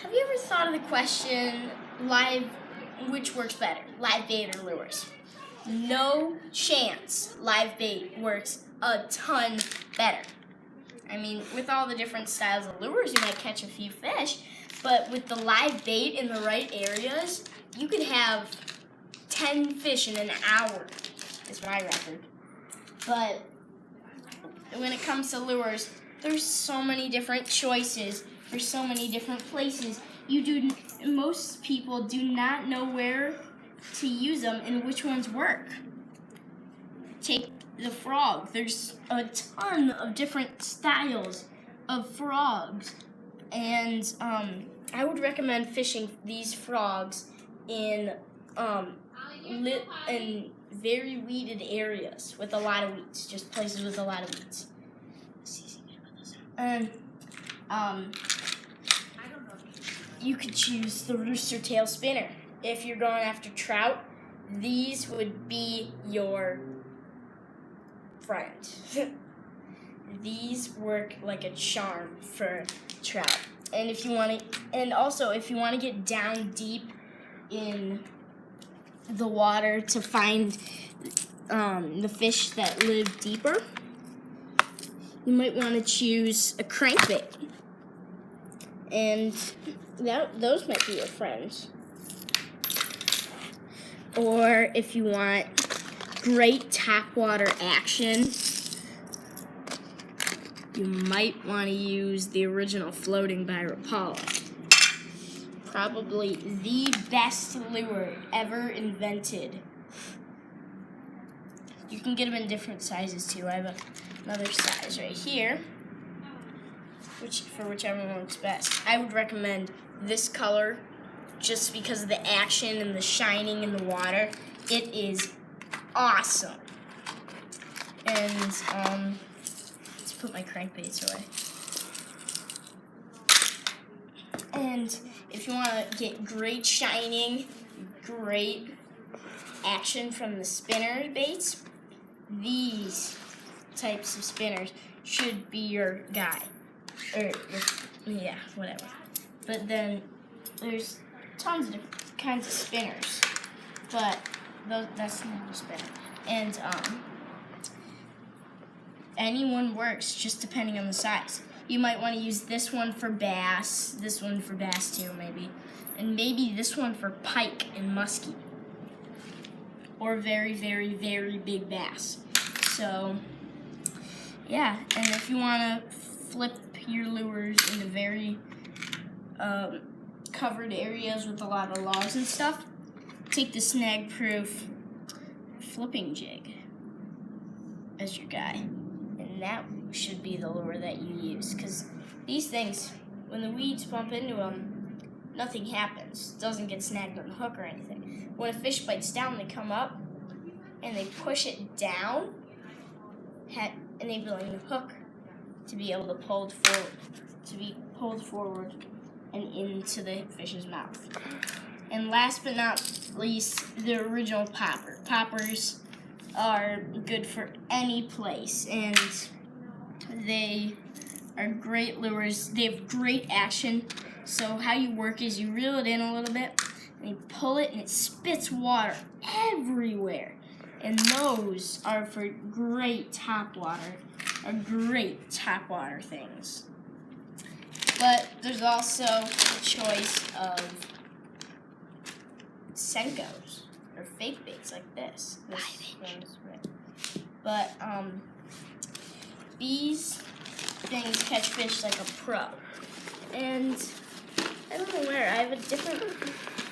Have you ever thought of the question, which works better, live bait or lures? No chance live bait works a ton better. I mean, with all the different styles of lures, you might catch a few fish, but with the live bait in the right areas, you could have 10 fish in an hour, is my record. But when it comes to lures, there's so many different choices. There's so many different places. Most people do not know where to use them and which ones work. Take the frog. There's a ton of different styles of frogs, and I would recommend fishing these frogs in very weeded areas with a lot of weeds, just places with a lot of weeds. And you could choose the rooster tail spinner. If you're going after trout, these would be your friend. These work like a charm for trout. And if you want to get down deep in the water to find the fish that live deeper, you might want to choose a crankbait. And those might be your friends. Or if you want great topwater action, you might want to use the original floating by Rapala. Probably the best lure ever invented. You can get them in different sizes too. I have another size right here, for whichever one works best. I would recommend this color just because of the action and the shining in the water. It is awesome. And let's put my crankbaits away. And if you want to get great shining, great action from the spinner baits, these types of spinners should be your guy. Whatever. But then there's tons of different kinds of spinners, but that's not a spinner. And anyone works, just depending on the size. You might want to use this one for bass, this one for bass too, maybe, and maybe this one for pike and muskie, or very, very, very big bass. So, yeah, and if you want to flip your lures into very covered areas with a lot of logs and stuff, take the snag-proof flipping jig as your guy. And that should be the lure that you use, because these things, when the weeds bump into them, nothing happens. It doesn't get snagged on the hook or anything. When a fish bites down, they come up and they push it down, enabling the hook to be able to be pulled forward and into the fish's mouth. And last but not least, the original popper. Poppers are good for any place, and they are great lures. They have great action. So how you work is you reel it in a little bit, and you pull it, and it spits water everywhere. And those are for great topwater things. But there's also the choice of Senkos or fake baits like this. But these things catch fish like a pro. And I don't know where. I have a different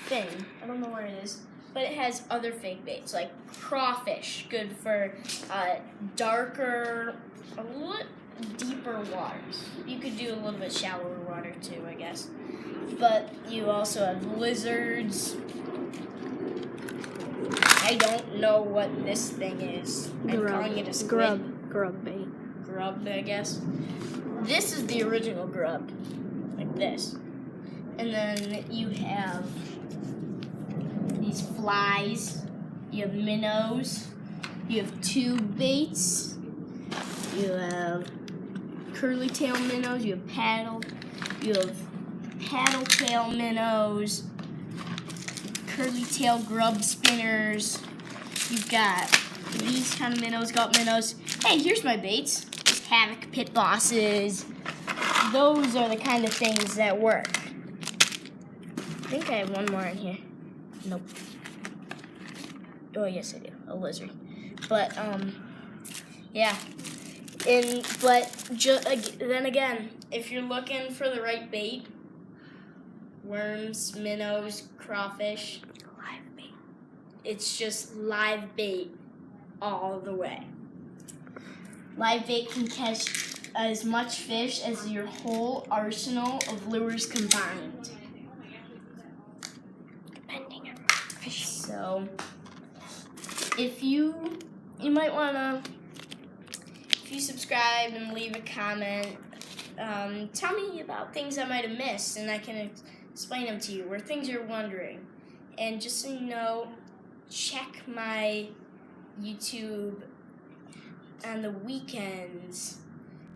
thing. I don't know where it is. But it has other fake baits like crawfish, good for darker, a little deeper waters. You could do a little bit shallower water too, I guess. But you also have lizards. I don't know what this thing is. I'm calling it a squid. Grub bait. Grub, I guess. This is the original grub, like this. And then you have these flies. You have minnows. You have tube baits. You have curly tail minnows. You have paddle. You have paddle tail minnows, curly tail grub spinners. You've got these kind of minnows, gut minnows. Hey, here's my baits. Havoc pit bosses. Those are the kind of things that work. I think I have one more in here. Nope. Oh, yes, I do. A lizard. But, yeah. Then again, if you're looking for the right bait, worms, minnows, crawfish, live bait. It's just live bait all the way. Live bait can catch as much fish as your whole arsenal of lures combined. Depending on fish. So, if you might wanna, if you subscribe and leave a comment, tell me about things I might have missed, and I can explain them to you, or things you're wondering. And just so you know, check my YouTube on the weekends,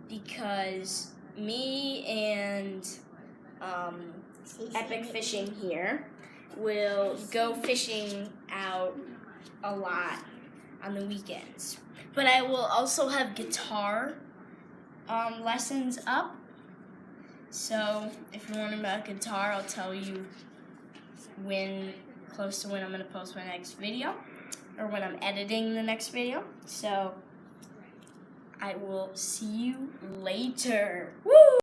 because me and Epic Fishing here will go fishing out a lot on the weekends. But I will also have guitar lessons up. So if you're wondering about guitar, I'll tell you close to when I'm going to post my next video, or when I'm editing the next video. So I will see you later. Woo!